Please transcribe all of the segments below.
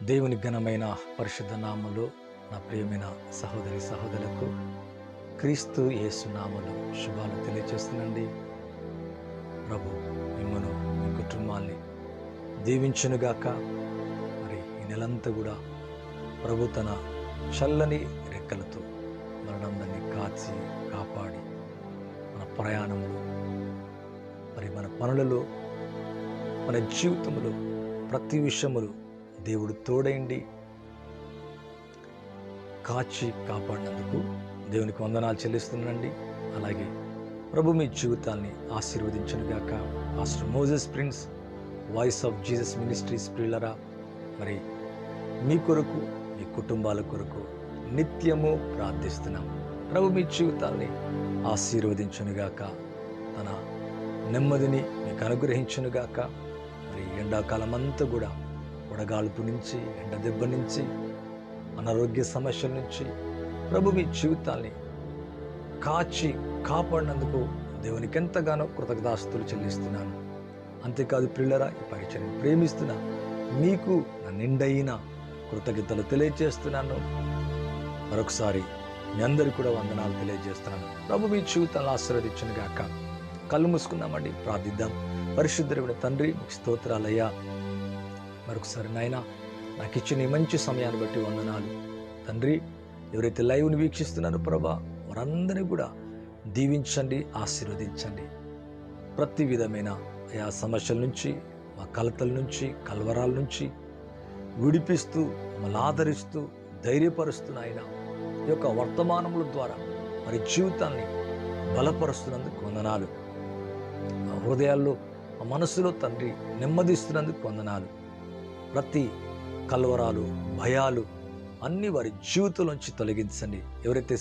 దేవుని ఘనమైన పరిశుద్ధ నామములో నా ప్రియమైన సహోదరి సహోదరులకు క్రీస్తు యేసు నామములో శుభాలు తెలియజేస్తున్నాండి. ప్రభు మిమ్మను మీ కుటుంబాన్ని దీవించునుగాక. మరి ఈ నెలంతా కూడా ప్రభు తన చల్లని రెక్కలతో మనందరినీ కాచి కాపాడి మన ప్రయాణంలో మరి మన పనులలో మన జీవితంలో ప్రతి విషయములు దేవుడు తోడైండి కాచి కాపాడినందుకు దేవునికి వందనాలు చెల్లిస్తున్నానండి. అలాగే ప్రభు మీ జీవితాన్ని ఆశీర్వదించునుగాక. Pastor Moses prince, voice of Jesus ministries ప్రియులరా, మరి మీ కొరకు మీ కుటుంబాల కొరకు నిత్యము ప్రార్థిస్తున్నాం. ప్రభు మీ జీవితాన్ని ఆశీర్వదించునుగాక, తన నెమ్మదిని మీకు అనుగ్రహించునుగాక. మరి ఎండాకాలం అంతా కూడా వడగాల్పు నుంచి, ఎండ దెబ్బ నుంచి, అనారోగ్య సమస్యల నుంచి ప్రభు మీ జీవితాన్ని కాచి కాపాడినందుకు దేవునికి ఎంతగానో కృతజ్ఞతాస్తుతులు చెల్లిస్తున్నాను. అంతేకాదు ప్రియులరా, ఈ పరిచయం ప్రేమిస్తున్నా మీకు నా నిండైన కృతజ్ఞతలు తెలియజేస్తున్నాను. మరొకసారి మీ అందరికీ కూడా వందనాలు తెలియజేస్తున్నాను. ప్రభు మీ జీవితాలను ఆశీర్వదించును గాక. కళ్ళు మూసుకుందామండి, ప్రార్థిద్దాం. పరిశుద్ధుడైన తండ్రి, మీకు స్తోత్రాలయ్యా. మరొకసారి నాయన, నాకు ఇచ్చిన ఈ మంచి సమయాన్ని బట్టి వందనాలు తండ్రి. ఎవరైతే లైవ్ని వీక్షిస్తున్నారో ప్రభా, వారందరినీ కూడా దీవించండి, ఆశీర్వదించండి. ప్రతి విధమైన ఆయా సమస్యల నుంచి, మా కలతల నుంచి, కల్వరాల నుంచి విడిపిస్తూ, మమ్మల్ని ఆదరిస్తూ, ధైర్యపరుస్తున్న ఆయన ఈ యొక్క వర్తమానముల ద్వారా మరి జీవితాన్ని బలపరుస్తున్నందుకు వందనాలు. మా హృదయాల్లో, మా మనసులో తండ్రి నెమ్మదిస్తున్నందుకు వందనాలు. ప్రతి కల్వరాలు, భయాలు అన్నీ వారి జీవితంలోంచి తొలగించండి. ఎవరైతే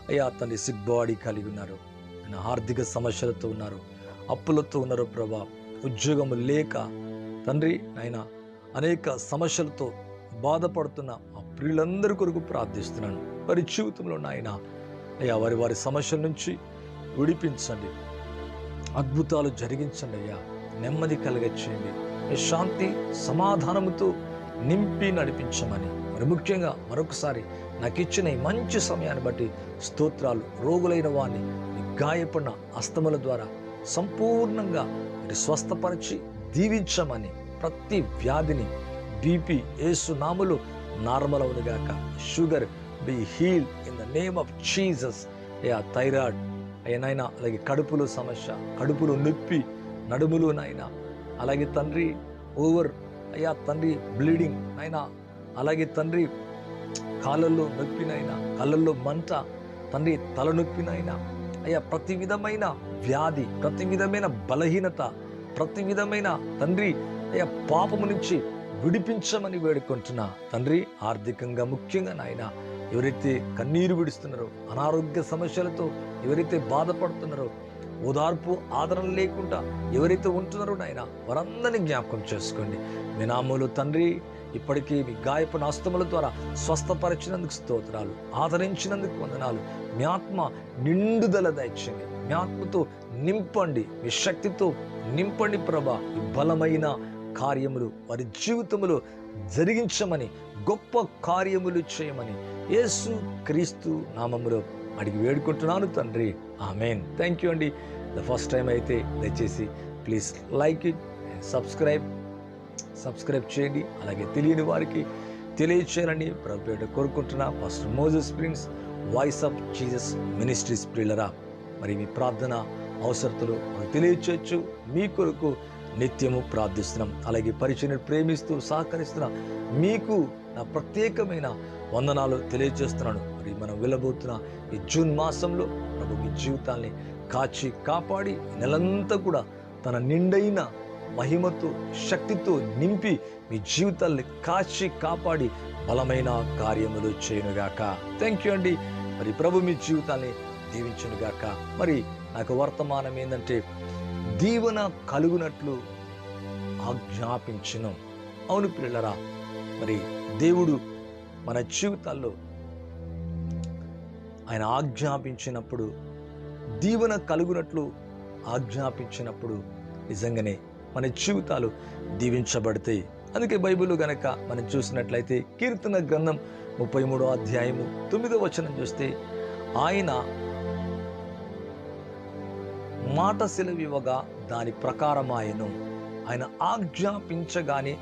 అయ్యా తండ్రి సిక్ బాడీ కలిగి ఉన్నారో, ఆర్థిక సమస్యలతో ఉన్నారో, అప్పులతో ఉన్నారో ప్రభా, ఉద్యోగము లేక తండ్రి ఆయన అనేక సమస్యలతో బాధపడుతున్న ఆ ప్రియులందరి కొరకు ప్రార్థిస్తున్నాను. వారి జీవితంలో నాయన అయ్యా వారి సమస్యల నుంచి విడిపించండి, అద్భుతాలు జరిగించండి అయ్యా, నెమ్మది కలిగచేయండి, శాంతి సమాధానముతో నింపి నడిపించమని మరి ముఖ్యంగా మరొకసారి నాకు ఇచ్చిన ఈ మంచి సమయాన్ని బట్టి స్తోత్రాలు. రోగులైన వారిని మీ గాయపడిన హస్తముల ద్వారా సంపూర్ణంగా మరి స్వస్థపరిచి దీవించమని, ప్రతి వ్యాధిని బీపీ యేసు నామములో నార్మల్ అవునుగాక. Sugar be heal in the name of Jesus. అయ్యా థైరాయిడ్ అయ్యనైనా, అలాగే కడుపులో సమస్య, కడుపులో నొప్పి, నడుములు నాయనా, అలాగే తండ్రి ఓవర్ అయ్యా తండ్రి బ్లీడింగ్ అయినా, అలాగే తండ్రి కాళ్ళల్లో నొప్పినైనా, కళ్ళల్లో మంట తండ్రి, తలనొప్పినైనా అయ్యా, ప్రతి విధమైన వ్యాధి, ప్రతి విధమైన బలహీనత, ప్రతి విధమైన తండ్రి అయ్యా పాపము నుంచి విడిపించమని వేడుకుంటున్నా తండ్రి. ఆర్థికంగా ముఖ్యంగా నాయన ఎవరైతే కన్నీరు విడుస్తున్నారో, అనారోగ్య సమస్యలతో ఎవరైతే బాధపడుతున్నారో, ఓదార్పు ఆదరణ లేకుండా ఎవరైతే ఉంటున్నారో నాయన వారందరినీ జ్ఞాపకం చేసుకోండి. మీ నామములో తండ్రి ఇప్పటికీ మీ గాయపడిన హస్తముల ద్వారా స్వస్థపరిచినందుకు స్తోత్రాలు, ఆదరించినందుకు వందనాలు. మీ ఆత్మ నిండుదల దయచేయండి, మీ ఆత్మతో నింపండి, మీ శక్తితో నింపండి ప్రభా. ఈ బలమైన కార్యములు వారి జీవితములో జరిగించమని, గొప్ప కార్యములు చేయమని యేసు క్రీస్తు నామములో అడిగి వేడుకుంటున్నాను తండ్రి, ఆమెన్. థ్యాంక్ యూ అండి. ద ఫస్ట్ టైం అయితే దయచేసి please like it and subscribe చేయండి. అలాగే తెలియని వారికి తెలియచేయాలని ప్రభుపేట కోరుకుంటున్నా. Pastor Moses prince, voice of Jesus ministries ప్రియులరా, మరి మీ ప్రార్థన అవసరతలు మనకు తెలియచేయచ్చు. మీ కొరకు నిత్యము ప్రార్థిస్తున్నాం. అలాగే పరిచయం ప్రేమిస్తూ సహకరిస్తున్నా మీకు నా ప్రత్యేకమైన వందనాలు తెలియజేస్తున్నాను. మరి మనం వెళ్ళబోతున్న ఈ జూన్ మాసంలో ప్రభు మీ జీవితాన్ని కాచి కాపాడి నెలంతా కూడా తన నిండైన మహిమతో, శక్తితో నింపి మీ జీవితాన్ని కాచి కాపాడి బలమైన కార్యములు చేయనుగాక. థ్యాంక్ యూ అండి. మరి ప్రభు మీ జీవితాన్ని దీవించునుగాక. మరి నాకు వర్తమానం ఏంటంటే, దీవెన కలుగునట్లు ఆజ్ఞాపించును. అవును పిల్లరా, మరి దేవుడు మన జీవితాల్లో ఆయన ఆజ్ఞాపించినప్పుడు, దీవెన కలుగునట్లు ఆజ్ఞాపించినప్పుడు నిజంగానే మన జీవితాలు దీవించబడతాయి, అందుకే బైబిల్ గనక మనం చూసినట్లయితే కీర్తన గ్రంథం 33వ అధ్యాయము 9వ వచనం చూస్తే, ఆయన మాట సెలవివ్వగా దాని ప్రకారమాయను, ఆయన ఆజ్ఞాపించగానే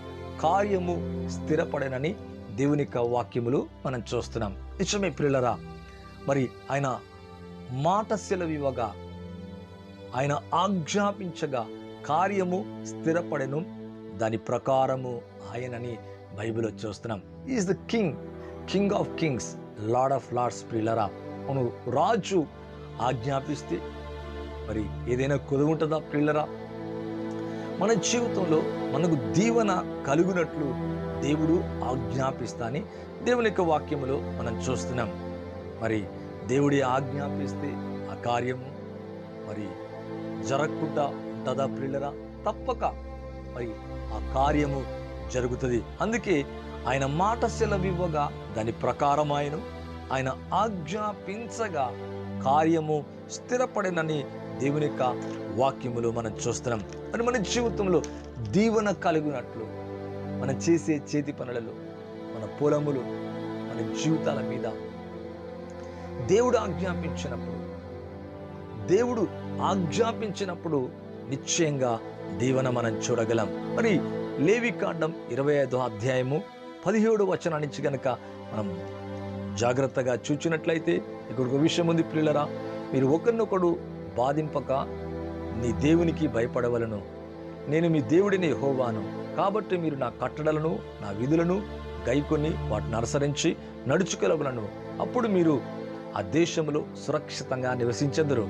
కార్యము స్థిరపడనని దేవుని యొక్క వాక్యములు మనం చూస్తున్నాం. నిజమే ప్రియులరా, మరి ఆయన మాట సెలవివ్వగా, ఆయన ఆజ్ఞాపించగా కార్యము స్థిరపడెను, దాని ప్రకారము ఆయనని బైబిల్లో చూస్తున్నాం. Is the king of kings, lord of lords. ప్రియులరా, అవును, రాజు ఆజ్ఞాపిస్తే మరి ఏదైనా కుదురుంటుందా ప్రియులరా? మన జీవితంలో మనకు దీవెన కలుగునట్లు దేవుడు ఆజ్ఞాపిస్తాని దేవుని యొక్క వాక్యములో మనం చూస్తున్నాం. మరి దేవుడి ఆజ్ఞాపిస్తే ఆ కార్యము మరి జరగకుండా ఉంటుందా ప్రియులరా? తప్పక మరి ఆ కార్యము జరుగుతుంది. అందుకే ఆయన మాట సెలవివ్వగా దాని ప్రకారం ఆయన ఆజ్ఞాపించగా కార్యము స్థిరపడినని దేవుని యొక్క వాక్యములు మనం చూస్తున్నాం. మరి మన జీవితంలో దీవెన కలిగినట్లు మనం చేసే చేతి పనులలో, మన పొలములు, మన జీవితాల మీద దేవుడు ఆజ్ఞాపించినప్పుడు నిశ్చయంగా దీవెన మనం చూడగలం. మరి లేవికాండం 25వ అధ్యాయము 17వ వచనం నుంచి గనక మనం జాగ్రత్తగా చూచినట్లయితే ఇక్కడ ఒక విషయం ఉంది ప్రియులరా, మీరు ఒకరినొకడు బాధింపక నీ దేవునికి భయపడవలను, నేను మీ దేవుడిని యెహోవాను, కాబట్టి మీరు నా కట్టడలను నా విధులను గైకొని వాటిని అనుసరించి నడుచుకోగలను, అప్పుడు మీరు ఆ దేశంలో సురక్షితంగా నివసించెదరు,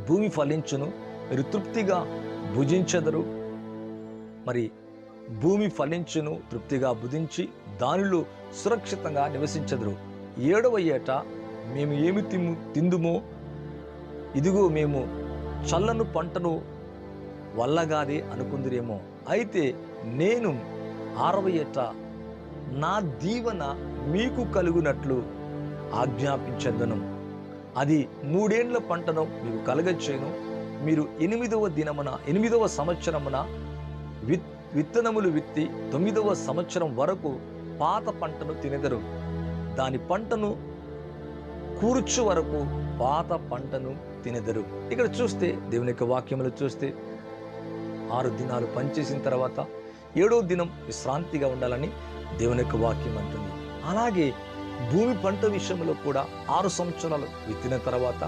భూమి ఫలించును, మీరు తృప్తిగా భుజించెదరు. మరి భూమి ఫలించును, తృప్తిగా భుజించి దానిలో సురక్షితంగా నివసించెదరు. 7వ ఏట మేము ఏమి తిందుమో, ఇదిగో మేము చల్లను పంటను వల్లగాదే అనుకుందిరేమో, అయితే నేను 6వ ఏట నా దీవెన మీకు కలుగునట్లు ఆజ్ఞాపించెదను, అది 3 ఏండ్ల పంటను మీకు కలగచేయును, మీరు 8వ సంవత్సరమున విత్తనములు విత్తి 9వ సంవత్సరం వరకు పాత పంటను తినెదరు, దాని పంటను కూర్చు వరకు పాత పంటను తినెదరు. ఇక్కడ చూస్తే దేవుని యొక్క వాక్యములు చూస్తే 6 దినాలు పనిచేసిన తర్వాత 7వ దినం విశ్రాంతిగా ఉండాలని దేవుని యొక్క వాక్యం అంటుంది. అలాగే భూమి పంట విషయంలో కూడా 6 సంవత్సరాలు విత్తిన తర్వాత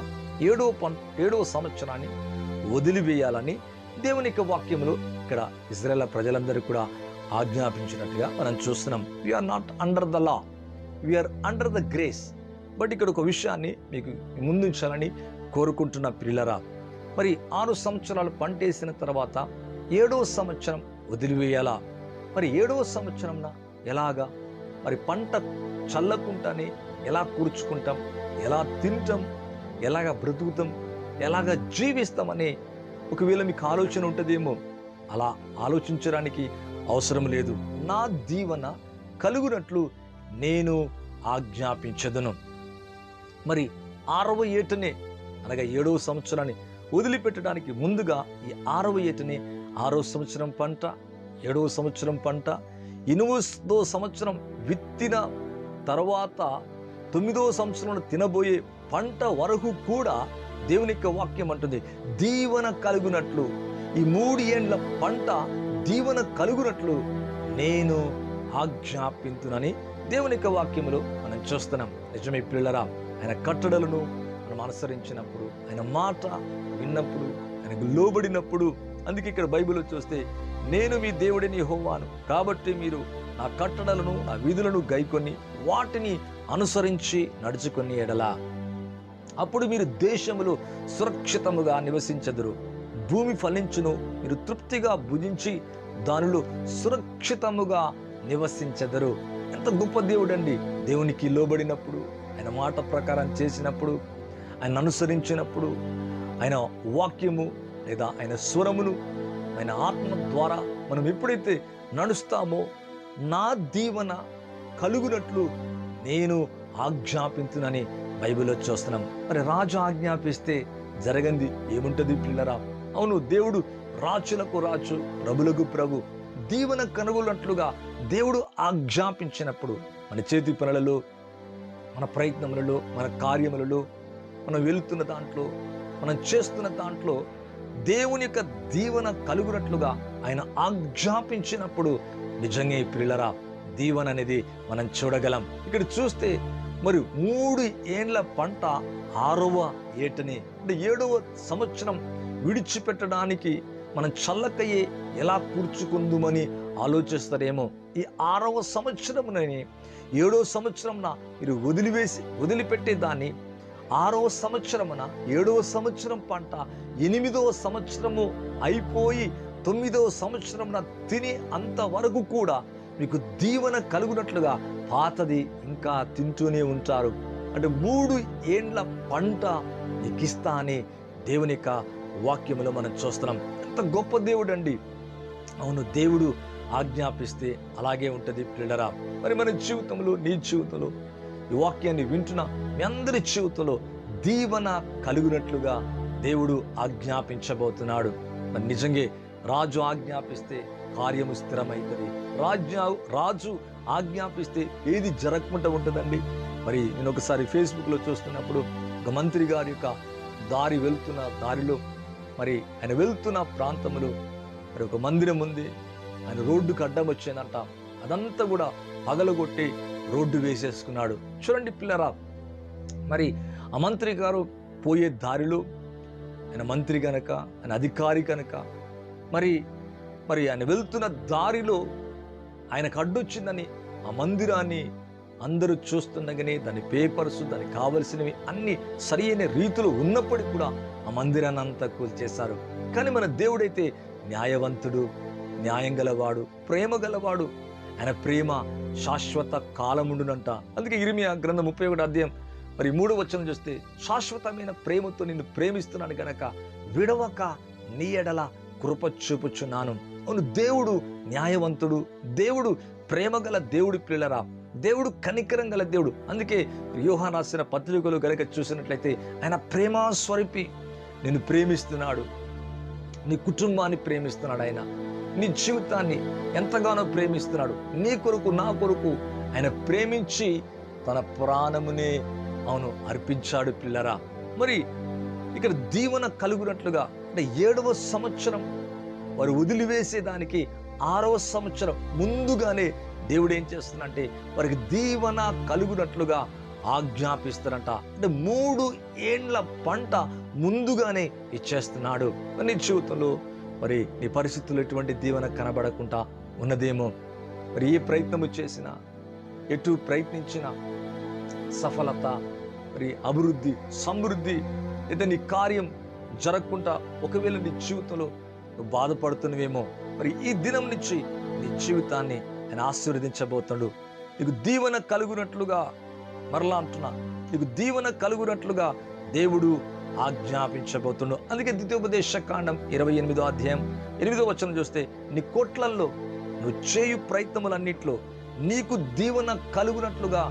7వ సంవత్సరాన్ని వదిలివేయాలని దేవుని యొక్క వాక్యములు ఇక్కడ ఇశ్రాయేలు ప్రజలందరూ కూడా ఆజ్ఞాపించినట్టుగా మనం చూస్తున్నాం. We are not under the law, we are under the grace. But ఇక్కడ ఒక విషయాన్ని మీకు ముందుంచాలని కోరుకుంటున్న ప్రియులరా, మరి 6 సంవత్సరాలు పంటేసిన తర్వాత 7వ సంవత్సరం వదిలివేయాలా? మరి 7వ సంవత్సరంన ఎలాగా? మరి పంట చల్లకుండానే ఎలా కూర్చుకుంటాం, ఎలా తింటాం, ఎలాగ బ్రతుకుతాం, ఎలాగ జీవిస్తామనే ఒకవేళ మీకు ఆలోచన ఉంటుందేమో. అలా ఆలోచించడానికి అవసరం లేదు. నా దీవెన కలుగునట్లు నేను ఆజ్ఞాపించదను. మరి 6వ ఏటనే అనగా 7వ సంవత్సరాన్ని వదిలిపెట్టడానికి ముందుగా ఈ 6వ ఏటనే 6వ సంవత్సరం పంట, 7వ సంవత్సరం పంట, 8వ సంవత్సరం విత్తిన తర్వాత 9వ సంవత్సరంలో తినబోయే పంట వరకు కూడా దేవుని యొక్క వాక్యం అంటుంది దీవెన కలుగునట్లు, ఈ 3 ఏండ్ల పంట దీవెన కలుగునట్లు నేను ఆజ్ఞాపింతునని దేవుని యొక్క వాక్యములో మనం చూస్తున్నాం. నిజమే ప్రియులరా, ఆయన కట్టడలను మనం అనుసరించినప్పుడు, ఆయన మాట విన్నప్పుడు, ఆయనకు లోబడినప్పుడు, అందుకే ఇక్కడ బైబిల్లో చూస్తే నేను మీ దేవుడిని యెహోవాను, కాబట్టి మీరు నా కట్టడలను నా విధులను గైకొని వాటిని అనుసరించి నడుచుకొని ఎడలా, అప్పుడు మీరు దేశములో సురక్షితముగా నివసించెదరు, భూమి ఫలించును, మీరు తృప్తిగా భుజించి దానిలో సురక్షితముగా నివసించెదరు. ఎంత గొప్ప దేవుడు అండి! దేవునికి లోబడినప్పుడు, ఆయన మాట ప్రకారం చేసినప్పుడు, ఆయన అనుసరించినప్పుడు, ఆయన వాక్యము లేదా ఆయన స్వరమును, ఆయన ఆత్మ ద్వారా మనం ఎప్పుడైతే నడుస్తామో నా దీవెన కలుగునట్లు నేను ఆజ్ఞాపించునని బైబిల్లో చూస్తున్నాం. మరి రాజు ఆజ్ఞాపిస్తే జరగంది ఏముంటుంది పిల్లరా? అవును, దేవుడు రాజులకు రాజు, ప్రభులకు ప్రభు, దీవెన కనుగొన్నట్లుగా దేవుడు ఆజ్ఞాపించినప్పుడు మన చేతి పనులలో, మన ప్రయత్నములలో, మన కార్యములలో, మనం వెళుతున్న దాంట్లో, మనం చేస్తున్న దాంట్లో దేవుని యొక్క దీవెన కలుగునట్లుగా ఆయన ఆజ్ఞాపించినప్పుడు నిజంగా ఈ పిల్లరా దీవెన అనేది మనం చూడగలం. ఇక్కడ చూస్తే మరి 3 ఏండ్ల పంట 6వ ఏటని, అంటే 7వ సంవత్సరం విడిచిపెట్టడానికి మనం చల్లకయ్యే ఎలా కూర్చుకుందుమని ఆలోచిస్తారేమో. ఈ 6వ సంవత్సరమునని 7వ సంవత్సరంన మీరు వదిలిపెట్టే దాన్ని 6వ సంవత్సరమున 7వ సంవత్సరం పంట 8వ సంవత్సరము అయిపోయి 9వ సంవత్సరమున తిని అంతవరకు కూడా మీకు దీవెన కలుగునట్లుగా పాతది ఇంకా తింటూనే ఉంటారు. అంటే 3 ఏండ్ల పంట నీకు ఇస్తా అని దేవుని యొక్క వాక్యములో మనం చూస్తున్నాం. ఎంత గొప్ప దేవుడు అండి. అవును, దేవుడు ఆజ్ఞాపిస్తే అలాగే ఉంటుంది పిల్లరా. మరి మన జీవితంలో, నీ జీవితంలో ఈ వాక్యాన్ని వింటున్న మీ అందరి జీవితంలో దీవెన కలుగునట్లుగా దేవుడు ఆజ్ఞాపించబోతున్నాడు. మరి నిజంగా రాజు ఆజ్ఞాపిస్తే కార్యము స్థిరమవుతుంది. రాజు ఆజ్ఞాపిస్తే ఏది జరగకుండా ఉంటుందండి. మరి నేను ఒకసారి ఫేస్బుక్లో చూస్తున్నప్పుడు ఒక మంత్రి గారి యొక్క వెళ్తున్న దారిలో, మరి ఆయన వెళ్తున్న ప్రాంతంలో మరి ఒక మందిరం ఉంది. ఆయన రోడ్డుకు అడ్డం వచ్చేదంట. అదంతా కూడా పగలగొట్టి రోడ్డు వేసేసుకున్నాడు. చూడండి పిల్లరా, మరి ఆ మంత్రి గారు పోయే దారిలో, ఆయన మంత్రి కనుక, ఆయన అధికారి కనుక, మరి ఆయన వెళ్తున్న దారిలో ఆయనకు అడ్డొచ్చిందని ఆ మందిరాన్ని అందరూ చూస్తుండగానే దాని పేపర్స్, దానికి కావలసినవి అన్ని సరి అయిన రీతిలో ఉన్నప్పటికీ కూడా ఆ మందిరాన్ని అంతా కూల్చేశారు. కానీ మన దేవుడైతే న్యాయవంతుడు, న్యాయం గలవాడు, ప్రేమ గలవాడు. ఆయన ప్రేమ శాశ్వత కాలముండునంట. అందుకే ఇర్మియా గ్రంథం 31వ అధ్యాయం మరి 3వ వచనం చూస్తే, శాశ్వతమైన ప్రేమతో నిన్ను ప్రేమిస్తున్నాను గనక విడవక నీ ఎడల కృప చూపుచున్నాను. అవును, దేవుడు న్యాయవంతుడు, దేవుడు ప్రేమగల దేవుడు పిల్లరా. దేవుడు కనికరం గల దేవుడు. అందుకే యోహాను రాసిన పత్రికలు గనక చూసినట్లయితే ఆయన ప్రేమ స్వరూపి. నిన్ను ప్రేమిస్తున్నాడు, నీ కుటుంబాన్ని ప్రేమిస్తున్నాడు, ఆయన నీ జీవితాన్ని ఎంతగానో ప్రేమిస్తున్నాడు. నీ కొరకు, నా కొరకు ఆయన ప్రేమించి తన ప్రాణమునే అర్పించాడు పిల్లరా. మరి ఇక్కడ దీవెన కలుగునట్లుగా, అంటే 7వ సంవత్సరం వారు వదిలివేసేదానికి 6వ సంవత్సరం ముందుగానే దేవుడు ఏం చేస్తున్నాడంటే వారికి దీవెన కలుగునట్లుగా ఆజ్ఞాపిస్తారంట. అంటే 3 ఏండ్ల పంట ముందుగానే ఇచ్చేస్తున్నాడు. నీ జీవితంలో మరి నీ పరిస్థితుల్లో ఎటువంటి దీవెన కనబడకుండా ఉన్నదేమో. మరి ఏ ప్రయత్నము చేసినా, ఎటు ప్రయత్నించినా సఫలత, మరి అభివృద్ధి, సమృద్ధి, లేదా నీ కార్యం జరగకుండా ఒకవేళ నీ జీవితంలో నువ్వు బాధపడుతున్నవేమో, మరి ఈ దినం నుంచి నీ జీవితాన్ని ఆయన ఆశీర్వదించబోతాడు. నీకు దీవెన కలుగునట్లుగా, మరలా అంటున్నా, నీకు దీవెన కలుగునట్లుగా దేవుడు ఆజ్ఞాపించబోతుండు. అందుకే ద్వితీయోపదేశ కాండం 28వ అధ్యాయం 8వ వచనం చూస్తే, నీ కోట్లల్లో నువ్వు చేయు ప్రయత్నములన్నిట్లో నీకు దీవెన కలుగునట్లుగా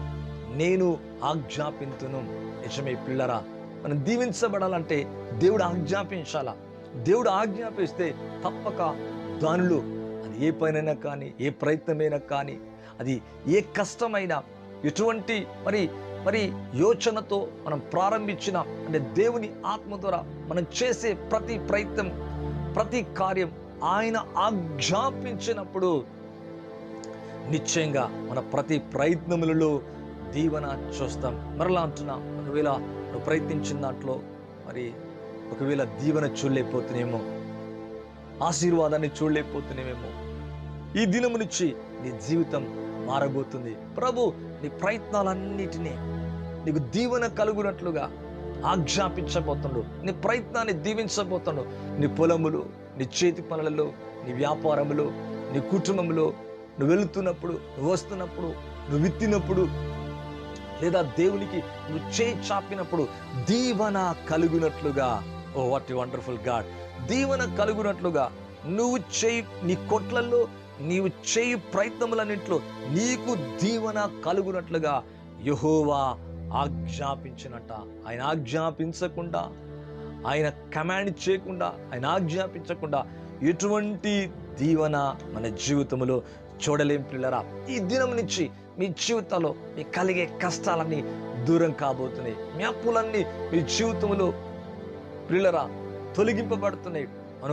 నేను ఆజ్ఞాపింతును. నిజమే పిల్లరా, మనం దీవించబడాలంటే దేవుడు ఆజ్ఞాపించాలా. దేవుడు ఆజ్ఞాపిస్తే తప్పక దానిలో అది ఏ పనైనా కానీ, ఏ ప్రయత్నమైనా కానీ, అది ఏ కష్టమైనా, ఎటువంటి మరి యోచనతో మనం ప్రారంభించిన, అంటే దేవుని ఆత్మ ద్వారా మనం చేసే ప్రతి ప్రయత్నం, ప్రతి కార్యం ఆయన ఆజ్ఞాపించినప్పుడు నిశ్చయంగా మన ప్రతి ప్రయత్నములలో దీవెన చూస్తాం. మరలా అంటున్నా, ఒకవేళ నువ్వు ప్రయత్నించిన దాంట్లో మరి ఒకవేళ దీవెన చూడలేకపోతున్నామేమో, ఆశీర్వాదాన్ని చూడలేకపోతున్నామేమో, ఈ దినము నుంచి నీ జీవితం మారబోతుంది. ప్రభు నీ ప్రయత్నాలన్నిటినీ నీకు దీవెన కలుగునట్లుగా ఆజ్ఞాపించబోతుండు. నీ ప్రయత్నాన్ని దీవించబోతుండు. నీ పొలములు, నీ చేతి పనులలో, నీ వ్యాపారములో, నీ కుటుంబంలో, నువ్వు వెళుతున్నప్పుడు, నువ్వు వస్తున్నప్పుడు, నువ్వు విత్తినప్పుడు, లేదా దేవునికి నువ్వు చేయి చాపినప్పుడు దీవెన కలుగునట్లుగా. Oh what a wonderful God. దీవెన కలుగునట్లుగా నువ్వు చేయి, నీ కొట్లలో నీవు చేయి ప్రయత్నములన్నింటిలో నీకు దీవెన కలుగునట్లుగా యెహోవా ఆజ్ఞాపించినట్ట. ఆయన ఆజ్ఞాపించకుండా, ఆయన కమాండ్ చేయకుండా, ఆయన ఆజ్ఞాపించకుండా ఎటువంటి దీవెన మన జీవితంలో చూడలేం పిల్లరా. ఈ దినం నుంచి మీ జీవితంలో మీ కలిగే కష్టాలన్నీ దూరం కాబోతున్నాయి. మీ అప్పులన్నీ మీ జీవితంలో పిల్లరా తొలగింపబడుతున్నాయి.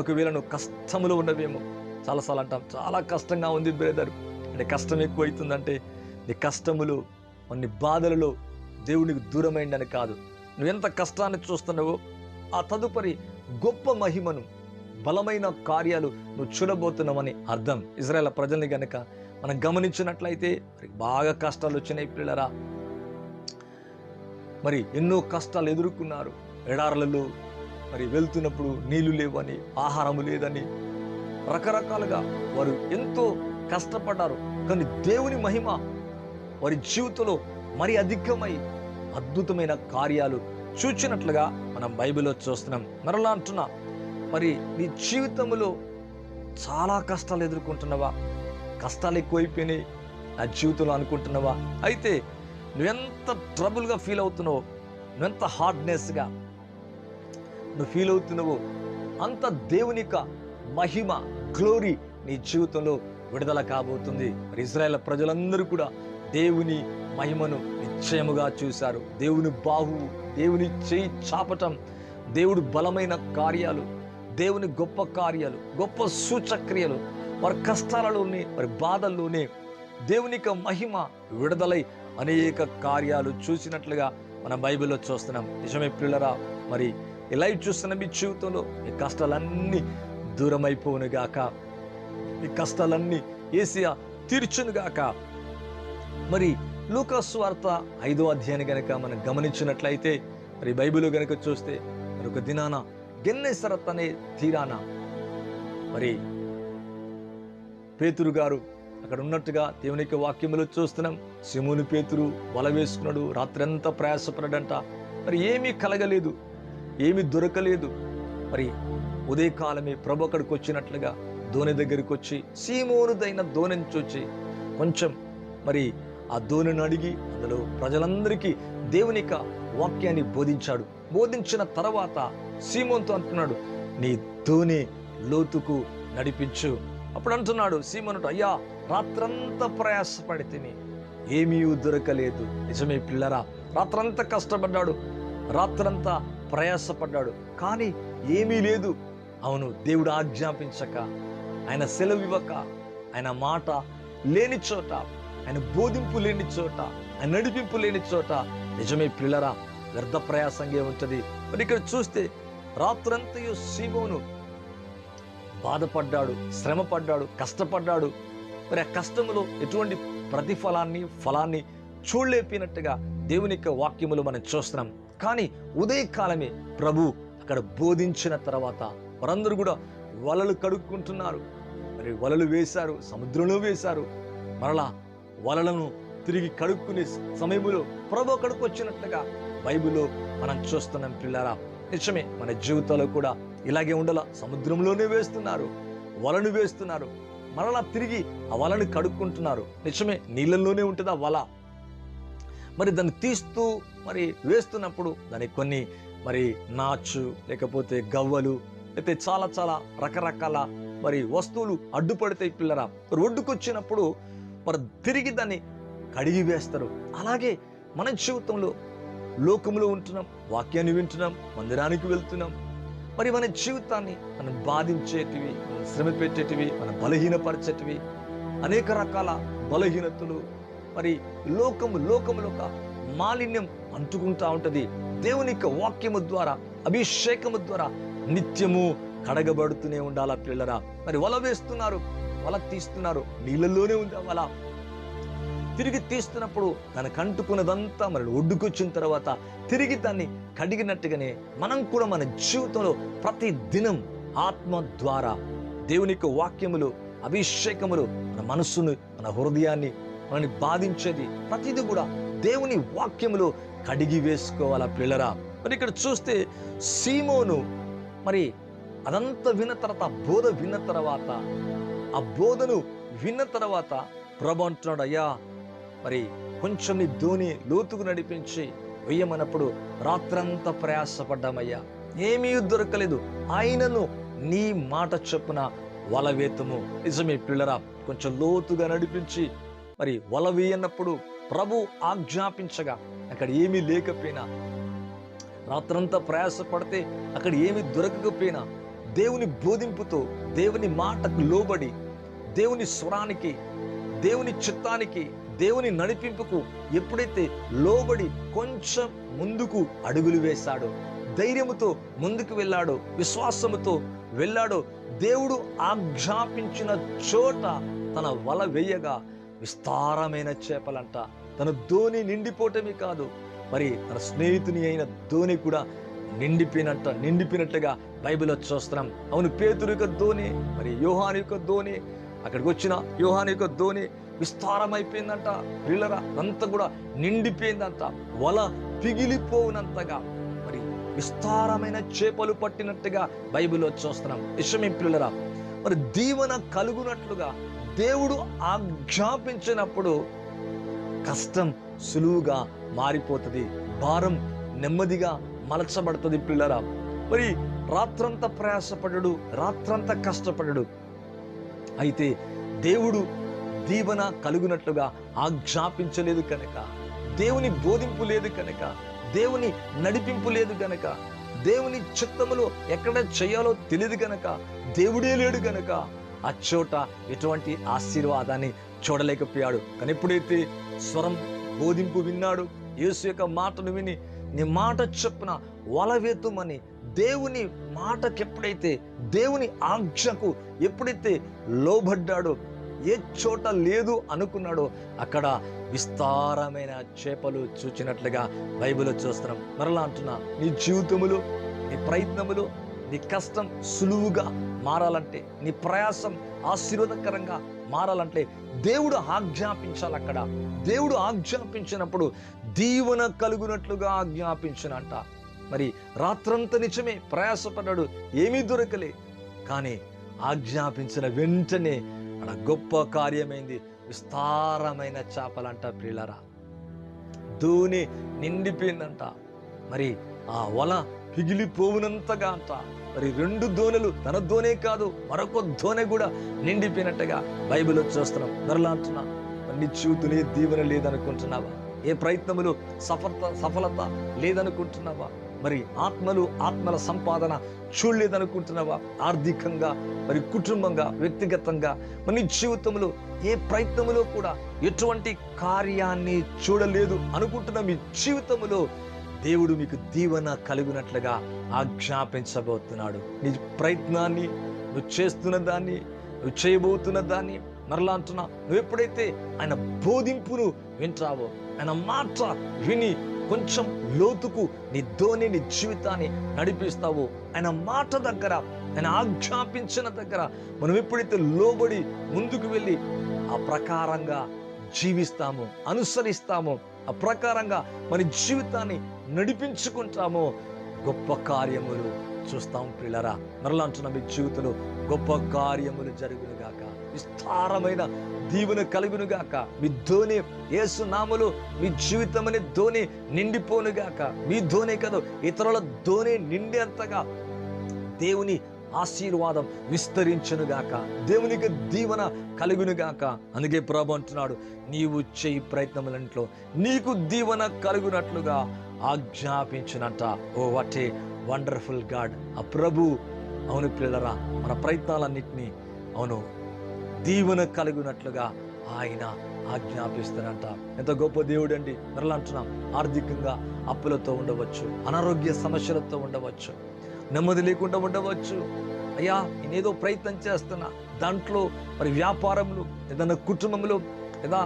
ఒకవేళ నువ్వు కష్టములో ఉన్నవేమో, చాలాసార్లు అంటాం చాలా కష్టంగా ఉంది బ్రదర్ అంటే కష్టం ఎక్కువ అవుతుందంటే నీ కష్టములు కొన్ని బాధలలో దేవునికి దూరమైందని కాదు. నువ్వెంత కష్టాన్ని చూస్తున్నావో ఆ తదుపరి గొప్ప మహిమను బలమైన కార్యాలు నువ్వు చూడబోతున్నావని అర్థం. ఇజ్రాయేల్ ప్రజల్ని గనక మనం గమనించినట్లయితే బాగా కష్టాలు వచ్చినాయి పిల్లరా. మరి ఎన్నో కష్టాలు ఎదుర్కొన్నారు. ఎడారులలో మరి వెళ్తున్నప్పుడు నీళ్లు లేవని, ఆహారము లేదని, రకరకాలుగా వారు ఎంతో కష్టపడ్డారు. కానీ దేవుని మహిమ వారి జీవితంలో మరి అధికమై అద్భుతమైన కార్యాలు చూచినట్లుగా మనం బైబిల్లో చూస్తున్నాం. మరలా అంటున్నా, మరి నీ జీవితంలో చాలా కష్టాలు ఎదుర్కొంటున్నావా? కష్టాలు ఎక్కువైపోయినాయి నా జీవితంలో అనుకుంటున్నావా? అయితే నువ్వెంత ట్రబుల్గా ఫీల్ అవుతున్నావో, నువ్వెంత హార్డ్నెస్గా నువ్వు ఫీల్ అవుతున్నావో అంత దేవుని యొక్క మహిమ, గ్లోరీ నీ జీవితంలో విడుదల కాబోతుంది. మరి ఇశ్రాయేల్ ప్రజలందరూ కూడా దేవుని మహిమను నిశ్చయముగా చూశారు. దేవుని బాహువు, దేవుని చేయి చాపటం, దేవుడు బలమైన కార్యాలు, దేవుని గొప్ప కార్యాలు, గొప్ప సూచక్రియలు, వారి కష్టాలలోనే వారి బాధల్లోనే దేవుని యొక్క మహిమ విడుదలై అనేక కార్యాలు చూసినట్లుగా మనం బైబిల్లో చూస్తున్నాం. నిజమే పిల్లరా, మరి ఈ లైవ్ చూస్తున్న మీ జీవితంలో మీ కష్టాలన్నీ దూరమైపోవునుగాక, మీ కష్టాలన్నీ యేసయ్య తీర్చునుగాక. మరి లూకా సువార్త 5వ అధ్యాయాన్ని గనక మనం గమనించినట్లయితే, మరి బైబిల్లో గనక చూస్తే మరి ఒక దినాన గెన్నెసరత్ అనే తీరాన మరి పేతురు గారు అక్కడ ఉన్నట్టుగా దేవుని యొక్క వాక్యములో చూస్తున్నాం. సిమోను పేతురు వల వేసుకున్నాడు, రాత్రంతా ప్రయాసపడ్డంట. మరి ఏమీ కలగలేదు, ఏమీ దొరకలేదు. మరి ఉదయకాలమే ప్రభు అక్కడికి వచ్చినట్లుగా దోణి దగ్గరికి వచ్చి సీమోనుదైన దోణిని చూచి కొంచెం మరి ఆ దోణిని అడిగి అందులో ప్రజలందరికీ దేవుని యొక్క వాక్యాన్ని బోధించాడు. బోధించిన తర్వాత సీమోన్తో అంటున్నాడు, నీ దోణి లోతుకు నడిపించు. అప్పుడు అంటున్నాడు సీమోనుడు, అయ్యా రాత్రంతా ప్రయాసపడితిని, ఏమీ దొరకలేదు. నిజమే పిల్లరా, రాత్రంతా కష్టపడ్డాడు, రాత్రంతా ప్రయాసపడ్డాడు, కానీ ఏమీ లేదు. అవును, దేవుడు ఆజ్ఞాపించక, ఆయన సెలవు ఇవ్వక, ఆయన మాట లేని చోట, ఆయన బోధింపు లేని చోట, ఆయన నడిపింపు లేని చోట నిజమే పిల్లరా వ్యర్థ ప్రయాసంగా ఉంటుంది. మరి ఇక్కడ చూస్తే రాత్రంతయు సీమోను బాధపడ్డాడు, శ్రమపడ్డాడు, కష్టపడ్డాడు. మరి ఆ కష్టములో ఎటువంటి ఫలాన్ని చూడలేపినట్టుగా దేవుని యొక్క వాక్యములు మనం చూస్తున్నాం. కానీ ఉదయకాలమే ప్రభు అక్కడ బోధించిన తర్వాత వారందరూ కూడా వలలు కడుక్కుంటున్నారు. మరి వలలు వేశారు, సముద్రంలో వేశారు. మరలా వలలను తిరిగి కడుక్కునే సమయంలో ప్రభు అక్కడికి వచ్చినట్లుగా బైబిల్లో మనం చూస్తున్నాం పిల్లరా. నిజమే, మన జీవితాల్లో కూడా ఇలాగే ఉండాల. సముద్రంలోనే వేస్తున్నారు, వలను వేస్తున్నారు, మరలా తిరిగి ఆ వలను కడుక్కుంటున్నారు. నిజమే, నీళ్ళల్లోనే ఉంటుంది ఆ వల. మరి దాన్ని తీస్తూ మరి వేస్తున్నప్పుడు దానికి కొన్ని మరి నాచు, లేకపోతే గవ్వలు, లేకపోతే చాలా చాలా రకరకాల మరి వస్తువులు అడ్డుపడతాయి పిల్లరా. ఒడ్డుకొచ్చినప్పుడు మరి తిరిగి దాన్ని కడిగి వేస్తారు. అలాగే మన జీవితంలో లోకంలో ఉంటున్నాం, వాక్యాన్ని వింటున్నాం, మందిరానికి వెళ్తున్నాం. మరి మన జీవితాన్ని మనం బాధించేటివి, మనం శ్రమ పెట్టేటివి, మనం బలహీనపరిచేటివి అనేక రకాల బలహీనతలు, మరి లోకములో ఒక మాలిన్యం అంటుకుంటా ఉంటుంది. దేవుని యొక్క వాక్యము ద్వారా, అభిషేకము ద్వారా నిత్యము కడగబడుతూనే ఉండాలా పిల్లరా. మరి వల వేస్తున్నారు, వల తీస్తున్నారు, నీళ్ళల్లోనే ఉంది వల. తిరిగి తీస్తున్నప్పుడు దానికి అంటుకున్నదంతా మరి ఒడ్డుకొచ్చిన తర్వాత తిరిగి దాన్ని కడిగినట్టుగానే మనం కూడా మన జీవితంలో ప్రతి దినం ఆత్మ ద్వారా దేవుని యొక్క వాక్యములు, అభిషేకములు మన మనస్సును, మన హృదయాన్ని, మనని బాధించేది ప్రతిదీ కూడా దేవుని వాక్యములో కడిగి వేసుకోవాలా పిల్లరా. మరి ఇక్కడ చూస్తే సీమోను మరి అదంతా విన్న తర్వాత, బోధ విన్న తర్వాత, ఆ బోధను విన్న తర్వాత ప్రభు అంటున్నాడు, అయ్యా మరి కొంచెం నీ దోణి లోతుకు నడిపించి వెయ్యమన్నప్పుడు రాత్రంతా ప్రయాసపడ్డామయ్యా, ఏమీ దొరకలేదు. ఆయనను నీ మాట చొప్పున వల వేతుము. నిజమే పిల్లరా, కొంచెం లోతుగా నడిపించి మరి వల వేయనప్పుడు ప్రభు ఆజ్ఞాపించగా అక్కడ ఏమీ లేకపోయినా, రాత్రంతా ప్రయాసపడితే అక్కడ ఏమీ దొరకకపోయినా, దేవుని బోధింపుతో, దేవుని మాటకు లోబడి, దేవుని స్వరానికి, దేవుని చిత్తానికి, దేవుని నడిపింపుకు ఎప్పుడైతే లోబడి కొంచెం ముందుకు అడుగులు వేశాడో, ధైర్యముతో ముందుకు వెళ్ళాడో, విశ్వాసముతో వెళ్ళాడో, దేవుడు ఆజ్ఞాపించిన చోట తన వల వేయగా విస్తారమైన చేపలంట. తన ధోని నిండిపోవటమే కాదు, మరి తన స్నేహితుని అయిన ధోని కూడా నిండిపోయినట్టుగా బైబిల్లో చూస్తున్నాం. అవును, పేతురు యొక్క ధోని, మరి యోహాను యొక్క ధోని, అక్కడికి వచ్చిన యోహాను యొక్క ధోని విస్తారమైపోయిందంట. పిల్లరా, అంతా కూడా నిండిపోయిందంట. వల పిగిలిపోవునంతగా మరి విస్తారమైన చేపలు పట్టినట్టుగా బైబిల్లో చూస్తున్నాం. ఇష్టమే పిల్లరా, మరి దీవెన కలుగునట్లుగా దేవుడు ఆజ్ఞాపించినప్పుడు కష్టం సులువుగా మారిపోతుంది, భారం నెమ్మదిగా మలచబడుతుంది. పిల్లరా, మరి రాత్రంతా ప్రయాసపడడు, రాత్రంతా కష్టపడడు. అయితే దేవుడు దీవెన కలుగునట్లుగా ఆజ్ఞాపించలేదు కనుక, దేవుని బోధింపు లేదు కనుక, దేవుని నడిపింపు లేదు కనుక, దేవుని చిత్తములో ఎక్కడ చేయాలో తెలియదు కనుక, దేవుడే లేడు కనుక ఆ చోట ఎటువంటి ఆశీర్వాదాన్ని చూడలేకపోయాడు. కానీ ఎప్పుడైతే స్వరం బోధింపు విన్నాడు, యేసు యొక్క మాటను విని నీ మాట చొప్పున వల వేతుమని దేవుని మాటకి ఎప్పుడైతే, దేవుని ఆజ్ఞకు ఎప్పుడైతే లోబడ్డాడో, ఏ చోట లేదు అనుకున్నాడో అక్కడ విస్తారమైన చేపలు చూచినట్లుగా బైబిల్లో చూస్తున్నాం. మరలా అంటున్నా, నీ జీవితములో, నీ ప్రయత్నములో, నీ కష్టం సులువుగా మారాలంటే, నీ ప్రయాసం ఆశీర్వాదకరంగా మారాలంటే దేవుడు ఆజ్ఞాపించాలి. అక్కడ దేవుడు ఆజ్ఞాపించినప్పుడు దీవెన కలుగునట్లుగా ఆజ్ఞాపించినంట. మరి రాత్రంతా నిజమే ప్రయాసపడ్డాడు, ఏమీ దొరకలే. కానీ ఆజ్ఞాపించిన వెంటనే అక్కడ గొప్ప కార్యమైంది. విస్తారమైన చేపలంట. ప్రియులారా, ధోని నిండిపోయిందంట. మరి ఆ వల పిగిలిపోవునంతగా అంట. మరి 2 ధోనులు, తన ధోనే కాదు మరొక ధోనె కూడా నిండిపోయినట్టుగా బైబిల్లో చూస్తున్నాం. మరలా అంటున్నా, నీ జీవితంలో ఏ దీవెన లేదనుకుంటున్నావా? ఏ ప్రయత్నములు సఫలత లేదనుకుంటున్నావా? మరి ఆత్మల సంపాదన చూడలేదనుకుంటున్నావా? ఆర్థికంగా, మరి కుటుంబంగా, వ్యక్తిగతంగా, మరి నీ జీవితంలో ఏ ప్రయత్నములో కూడా ఎటువంటి కార్యాన్ని చూడలేదు అనుకుంటున్న మీ జీవితంలో దేవుడు మీకు దీవెన కలుగునట్లుగా ఆజ్ఞాపించబోతున్నాడు. నీ ప్రయత్నాన్ని, నువ్వు చేస్తున్న దాన్ని, నువ్వు చేయబోతున్న దాన్ని, మరలా అంటున్నా, నువ్వు ఎప్పుడైతే ఆయన బోధింపును వింటావో, ఆయన మాట విని కొంచెం లోతుకు నీ ధోని, నీ జీవితాన్ని నడిపిస్తావో, ఆయన మాట దగ్గర, ఆయన ఆజ్ఞాపించిన దగ్గర మనం ఎప్పుడైతే లోబడి ముందుకు వెళ్ళి ఆ ప్రకారంగా జీవిస్తామో, అనుసరిస్తామో, ఆ ప్రకారంగా మన జీవితాన్ని నడిపించుకుంటామో గొప్ప కార్యములు చూస్తాం. పిల్లరా, మరలా అంటున్నా, మీ జీవితంలో గొప్ప కార్యములు జరుగునుగాక, విస్తారమైన దీవెన కలుగునుగాక. మీ ధోని యేసు నామములో మీ జీవితం అనే ధోని నిండిపోనుగాక. మీ ధోనే కాదు, ఇతరుల ధోని నిండేంతగా దేవుని ఆశీర్వాదం విస్తరించునుగాక, దేవునికి దీవెన కలుగునుగాక. అందుకే ప్రభు అంటున్నాడు, నీవు చేయి ప్రయత్నములంట్లో నీకు దీవెన కలుగునట్లుగా ఆజ్ఞాపించునంట. Oh what a wonderful God ఆ ప్రభు. అవును పిల్లరా, మన ప్రయత్నాలన్నింటినీ అవును దీవెన కలుగునట్లుగా ఆయన ఆజ్ఞాపిస్తారంట. ఎంత గొప్ప దేవుడు అండి. మరలా అంటున్నాం, ఆర్థికంగా అప్పులతో ఉండవచ్చు, అనారోగ్య సమస్యలతో ఉండవచ్చు, నెమ్మది లేకుండా ఉండవచ్చు. అయ్యా, నేనేదో ప్రయత్నం చేస్తున్నా, దాంట్లో మరి వ్యాపారంలో, లేదా నా కుటుంబంలో, లేదా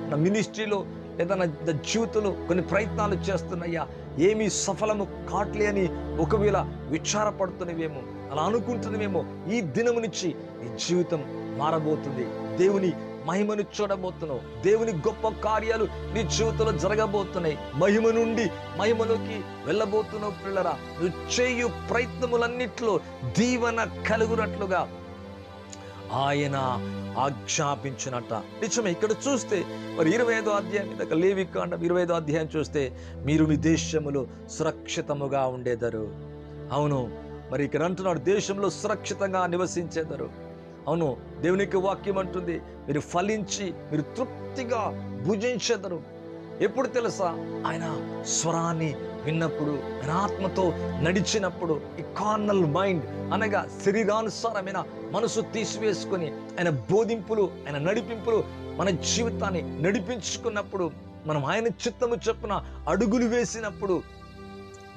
నా మినిస్ట్రీలో, లేదా నా జీవితంలో కొన్ని ప్రయత్నాలు చేస్తున్నాయ్యా, ఏమీ సఫలము కాట్లే అని ఒకవేళ విచారపడుతున్నవేమో, అలా అనుకుంటున్నవేమో, ఈ దినము నుంచి నీ జీవితం మారబోతుంది. దేవుని మహిమను చూడబోతున్నావు, దేవుని గొప్ప కార్యాలు నీ జీవితంలో జరగబోతున్నాయి. మహిమ నుండి మహిమలోకి వెళ్ళబోతున్నావు. పిల్లరా, నువ్వు చేయు ప్రయత్నములన్నిట్లో దీవెన కలుగునట్లుగా ఆయన ఆజ్ఞాపించినట్ట. నిజమే, ఇక్కడ చూస్తే మరి 25వ అధ్యాయం, లేవికాండం 25వ అధ్యాయం చూస్తే, మీరు మీ దేశములో సురక్షితముగా ఉండేదరు. అవును, మరి ఇక్కడ అంటున్నాడు, దేశంలో సురక్షితంగా నివసించేదరు. అవును, దేవునికి వాక్యం అంటుంది, మీరు ఫలించి మీరు తృప్తిగా భుజించెదరు. ఎప్పుడు తెలుసా? ఆయన స్వరాన్ని విన్నప్పుడు, ఆయన ఆత్మతో నడిచినప్పుడు. ఈ కార్నల్ మైండ్ అనగా శరీరానుసారమైన మనసు తీసివేసుకొని ఆయన బోధింపులు, ఆయన నడిపింపులు మన జీవితాన్ని నడిపించుకున్నప్పుడు, మనం ఆయన చిత్తము చొప్పున అడుగులు వేసినప్పుడు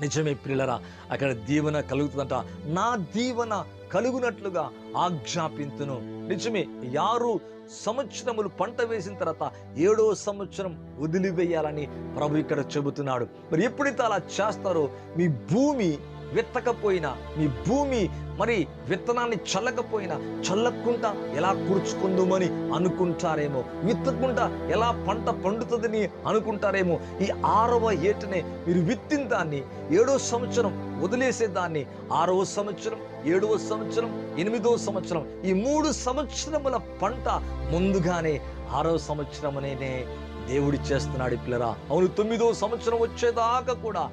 నిజమే ప్రియులరా, అక్కడ దీవెన కలుగుతుందంట. నా దీవెన కలుగునట్లుగా ఆజ్ఞాపింతును. నిజమే, 6 సంవత్సరములు పంట వేసిన తర్వాత 7వ సంవత్సరం వదిలివేయాలని ప్రభు ఇక్కడ చెబుతున్నాడు. మరి ఎప్పుడైతే అలా చేస్తారో, మీ భూమి విత్తకపోయినా, మీ భూమి మరి విత్తనాన్ని చల్లకపోయినా, చల్లకుండా ఎలా కూర్చుకుందామని అనుకుంటారేమో, విత్తకుండా ఎలా పంట పండుతుందని అనుకుంటారేమో. ఈ 6వ ఏటనే మీరు విత్తిన దాన్ని 7వ సంవత్సరం వదిలేసే దాన్ని 6వ సంవత్సరం, 7వ సంవత్సరం, 8వ సంవత్సరం, ఈ 3 సంవత్సరముల పంట ముందుగానే 6వ సంవత్సరం అనేనే దేవుడి చేస్తున్నాడు పిల్లరా. అవును, 9వ సంవత్సరం వచ్చేదాకా కూడా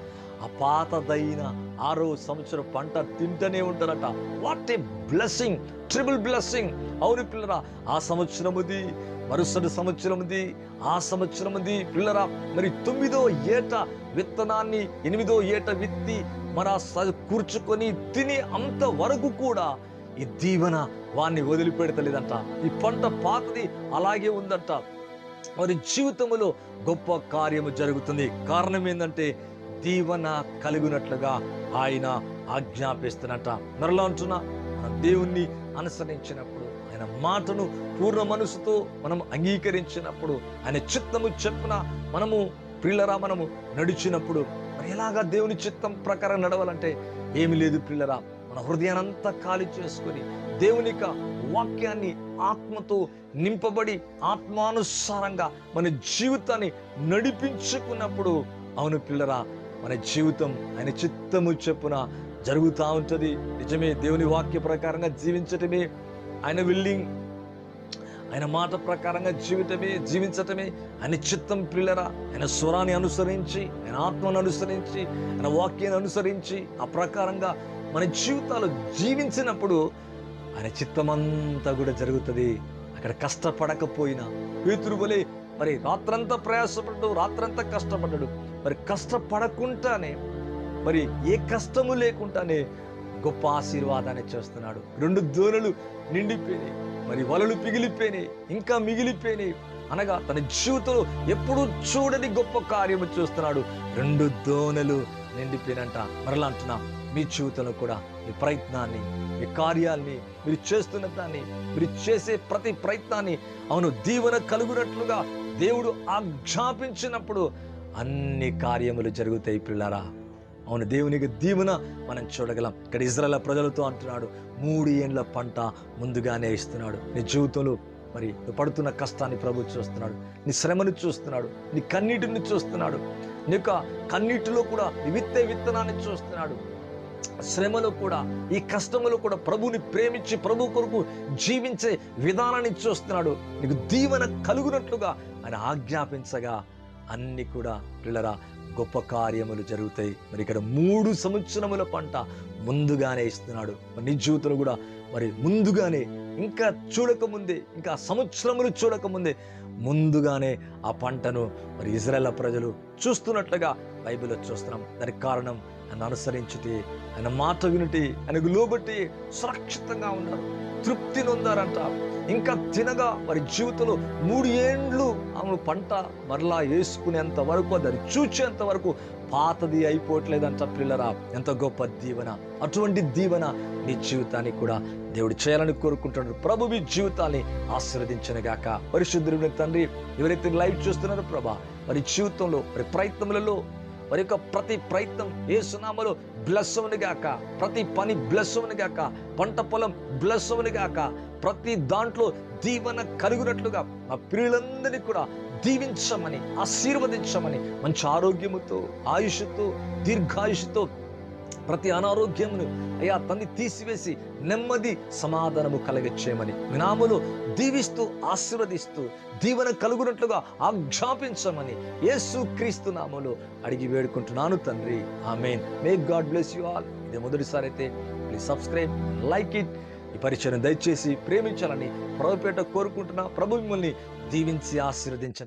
ఆ పాతదైన 6వ సంవత్సరం పంట తింటూనే ఉంటారట. What a blessing, triple blessing. అవును పిల్లరా, ఆ సంవత్సరముది, మరుసటి సంవత్సరముది, ఆ సంవత్సరముది పిల్లరా. మరి 9వ ఏట విత్తనాన్ని 8వ ఏట విత్తి కూర్చుకొని తిని అంత వరకు కూడా ఈ దీవెన వాణ్ణి వదిలిపెడతలేదంట. ఈ పంట పాతది అలాగే ఉందంట. వారి జీవితంలో గొప్ప కార్యము జరుగుతుంది. కారణం ఏంటంటే దీవెన కలుగునట్లుగా ఆయన ఆజ్ఞాపిస్తున్నట్ట. మరలా అంటున్నా, మనం దేవుణ్ణి అనుసరించినప్పుడు, ఆయన మాటను పూర్ణ మనసుతో మనం అంగీకరించినప్పుడు, ఆయన చిత్తము చెప్పున మనము ప్రియులరా మనము నడిచినప్పుడు, మరి ఎలాగా దేవుని చిత్తం ప్రకారం నడవాలంటే ఏమి లేదు ప్రియులరా, మన హృదయాన్ని అంతా ఖాళీ చేసుకొని దేవుని యొక్క వాక్యాన్ని ఆత్మతో నింపబడి ఆత్మానుసారంగా మన జీవితాన్ని నడిపించుకున్నప్పుడు, అవును పిల్లరా, మన జీవితం ఆయన చిత్తము చెప్పున జరుగుతూ ఉంటుంది. నిజమే, దేవుని వాక్య ప్రకారంగా జీవించటమే ఆయన విల్లింగ్, ఆయన మాట ప్రకారంగా జీవించటమే ఆయన చిత్తం పిల్లరా. ఆయన స్వరాన్ని అనుసరించి, ఆయన ఆత్మను అనుసరించి, ఆయన వాక్యాన్ని అనుసరించి ఆ ప్రకారంగా మన జీవితాలు జీవించినప్పుడు ఆయన చిత్తమంతా కూడా జరుగుతుంది. అక్కడ కష్టపడకపోయినా, పేతురు వలె మరి రాత్రంతా ప్రయాసపడ్డాడు, రాత్రంతా కష్టపడ్డాడు. మరి కష్టపడకుండానే, మరి ఏ కష్టము లేకుండానే గొప్ప ఆశీర్వాదాన్ని చేస్తున్నాడు. 2 దోణులు నిండిపోయినాయి, మరి వలలు పిగిలిపోయినాయి, ఇంకా మిగిలిపోయినాయి. అనగా తన జీవితంలో ఎప్పుడూ చూడని గొప్ప కార్యము చూస్తున్నాడు. 2 దోణులు నిండిపోయినంట. మరలా అంటున్నా, మీ జీవితంలో కూడా మీ ప్రయత్నాన్ని, మీ కార్యాల్ని, మీరు చేస్తున్న దాన్ని, మీరు చేసే ప్రతి ప్రయత్నాన్ని అవును దీవెన కలుగునట్లుగా దేవుడు ఆజ్ఞాపించినప్పుడు అన్ని కార్యములు జరుగుతాయి పిల్లారా. అవును, దేవునికి దీవెన మనం చూడగలం. ఇక్కడ ఇజ్రాయేల్ ప్రజలతో అంటున్నాడు, 3 ఏండ్ల పంట ముందుగానే ఇస్తున్నాడు. నీ జీవితంలో మరి నువ్వు పడుతున్న కష్టాన్ని ప్రభు చూస్తున్నాడు, నీ శ్రమను చూస్తున్నాడు, నీ కన్నీటిని చూస్తున్నాడు, నీ యొక్క కన్నీటిలో కూడా విత్తే విత్తనాన్ని చూస్తున్నాడు. శ్రమలో కూడా, ఈ కష్టములో కూడా ప్రభుని ప్రేమించి ప్రభు కొరకు జీవించే విధానాన్ని చూస్తున్నాడు. నీకు దీవెన కలుగునట్లుగా ఆయన ఆజ్ఞాపించగా అన్ని కూడా పిల్లరా గొప్ప కార్యములు జరుగుతాయి. మరి ఇక్కడ 3 సంవత్సరముల పంట ముందుగానే ఇస్తున్నాడు. మరి నీ జీవితంలో కూడా మరి ముందుగానే, ఇంకా చూడకముందే, ఇంకా సంవత్సరములు చూడకముందే ముందుగానే ఆ పంటను మరి ఇజ్రాయేల్ ప్రజలు చూస్తున్నట్లుగా బైబిల్లో చూస్తున్నాం. దానికి కారణం ఆయన అనుసరించుటే, ఆయన మాట వినుటే, ఆయనకు లోబట్టి సురక్షితంగా ఉన్నారు, తృప్తి నొందారంట. ఇంకా తినగా వారి జీవితంలో 3 ఏండ్లు ఆమె పంట మరలా వేసుకునేంత వరకు, దాన్ని చూచేంత వరకు పాతది అయిపోవట్లేదంట పిల్లరా. ఎంత గొప్ప దీవెన! అటువంటి దీవెన నీ జీవితాన్ని కూడా దేవుడు చేయాలని కోరుకుంటున్నాడు. ప్రభు మీ జీవితాన్ని ఆశీర్వదించనుగాక. పరిశుద్ధుడైన తండ్రి, ఎవరైతే లైవ్ చూస్తున్నారో ప్రభా, వారి జీవితంలో, వారి ప్రయత్నములలో, వారి యొక్క ప్రతి ప్రయత్నం యేసు నామములో బ్లెస్ అవును గాక. ప్రతి పని బ్లెస్ అవును గాక. పంట పొలం బ్లెస్ అవును గాక. ప్రతి దాంట్లో దీవెన కలుగునట్లుగా మా ప్రియులందరినీ కూడా దీవించమని, ఆశీర్వదించమని, మంచి ఆరోగ్యముతో, ఆయుష్తో, దీర్ఘాయుషుతో ప్రతి అనారోగ్యమును అయ్యా తండ్రి తీసివేసి నెమ్మది సమాధానము కలగచేయమని నామములో దీవిస్తూ ఆశీర్వదిస్తూ దీవెన కలుగునట్లుగా ఆజ్ఞాపించమని యేసు క్రీస్తు నామములో అడిగి వేడుకుంటున్నాను తండ్రి. Amen. May God bless you all. ఇదే మొదటిసారి అయితే ప్లీజ్ సబ్స్క్రైబ్, లైక్ ఇట్, ఈ పరిచయం దయచేసి ప్రేమించాలని ప్రభుపేట కోరుకుంటున్నా. ప్రభు మిమ్మల్ని దీవించి ఆశీర్వదించండి.